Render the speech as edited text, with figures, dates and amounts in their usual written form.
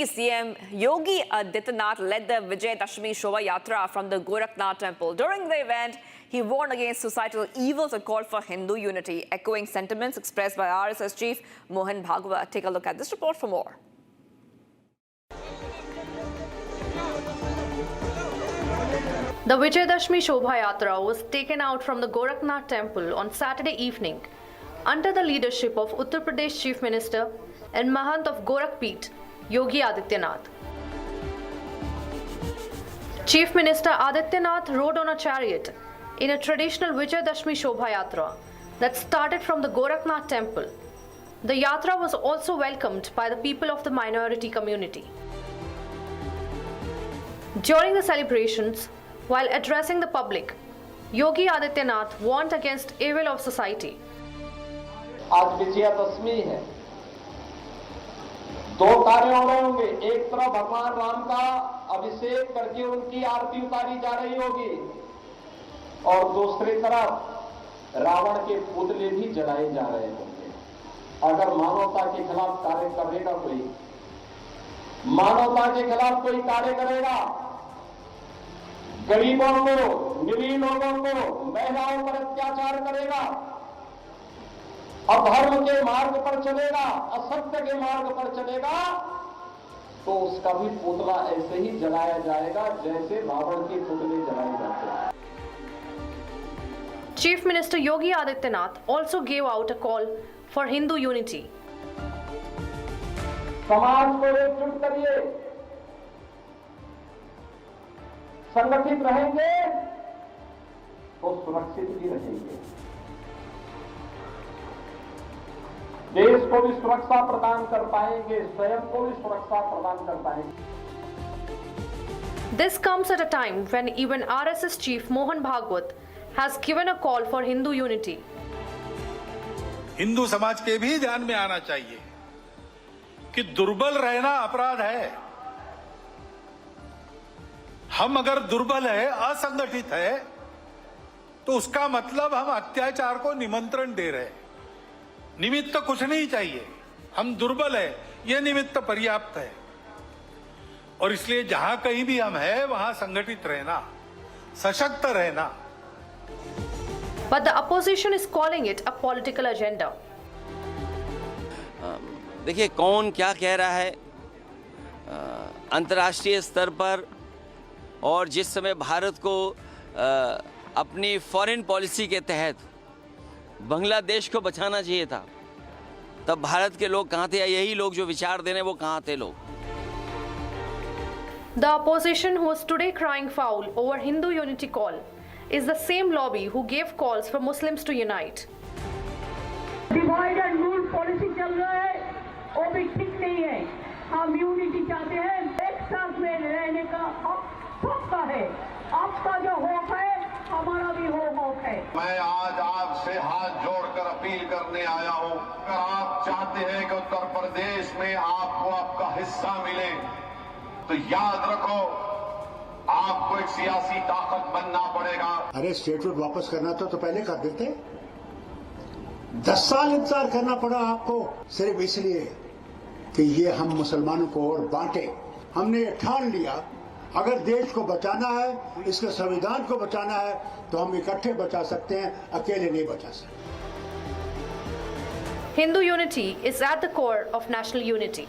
CM Yogi Adityanath led the Vijayadashmi Shobha Yatra from the Gorakhnath temple. During the event, he warned against societal evils and called for Hindu unity, echoing sentiments expressed by RSS chief Mohan Bhagwat. Take a look at this report for more. The Vijayadashmi Shobha Yatra was taken out from the Gorakhnath temple on Saturday evening under the leadership of Uttar Pradesh Chief Minister and Mahant of Gorakhpit, Yogi Adityanath. Chief Minister Adityanath rode on a chariot in a traditional Vijayadashmi Shobha Yatra that started from the Gorakhnath temple. The yatra was also welcomed by the people of the minority community. During the celebrations, while addressing the public, Yogi Adityanath warned against evil of society. आज विजयादशमी है, दो कार्य हो रहे होंगे। एक तरफ भगवान राम का अभिषेक करके उनकी आरती उतारी जा रही होगी और दूसरी तरफ रावण के पुतले भी जलाए जा रहे होंगे। अगर मानवता के खिलाफ कार्य करेगा कोई, मानवता के खिलाफ कोई कार्य करेगा, गरीबों को, निरीह लोगों को, महिलाओं पर अत्याचार करेगा, अधर्म के मार्ग पर चलेगा, असत्य के मार्ग पर चलेगा, तो उसका भी पुतला ऐसे ही जलाया जाएगा जैसे रावण के पुतले जलाए जाते हैं। Chief Minister Yogi Adityanath also gave out a call for Hindu unity. समाज को एकजुट करिए, संगठित रहेंगे तो सुरक्षित भी रहेंगे। देश को भी सुरक्षा प्रदान कर पाएंगे, स्वयं को भी सुरक्षा प्रदान कर पाएंगे। This comes at a time when even RSS chief Mohan Bhagwat has given a call for Hindu unity. Hindu समाज के भी ध्यान में आना चाहिए कि दुर्बल रहना अपराध है। हम अगर दुर्बल है, असंगठित है, तो उसका मतलब हम अत्याचार को निमंत्रण दे रहे हैं। निमित्त कुछ नहीं चाहिए, हम दुर्बल है, यह निमित्त पर्याप्त है। और इसलिए जहां कहीं भी हम हैं, वहां संगठित रहना, सशक्त रहना। But the opposition is calling it a political agenda. देखिए कौन क्या कह रहा है अंतर्राष्ट्रीय स्तर पर, और जिस समय भारत को अपनी फॉरेन पॉलिसी के तहत बांग्लादेश को बचाना चाहिए था, तब भारत के लोग कहाँ थे, या यही लोग जो विचार दे रहे हैं वो कहाँ थे लोग? The opposition who is today crying foul over Hindu unity call is the same lobby who gave calls for Muslims to unite. Divide and rule policy चल रहा है, वो भी ठीक नहीं है। हम यूनिटी चाहते हैं, एक साथ में रहने का हक सबका है। आपका जो हक है, हमारा भी हक है। मैं आज आपसे हाथ जोड़कर अपील करने आया हूं, अगर आप चाहते हैं कि उत्तर प्रदेश में आपको आपका हिस्सा मिले, तो याद रखो आपको एक सियासी ताकत बनना पड़ेगा। अरे स्टेटहुड वापस करना तो पहले कर देते। 10 साल इंतजार करना पड़ा आपको सिर्फ इसलिए कि ये हम मुसलमानों को और बांटे। हमने ये ठान लिया, अगर देश को बचाना है, इसके संविधान को बचाना है, तो हम इकट्ठे बचा सकते हैं, अकेले नहीं बचा सकते। Hindu unity is at the core of national unity.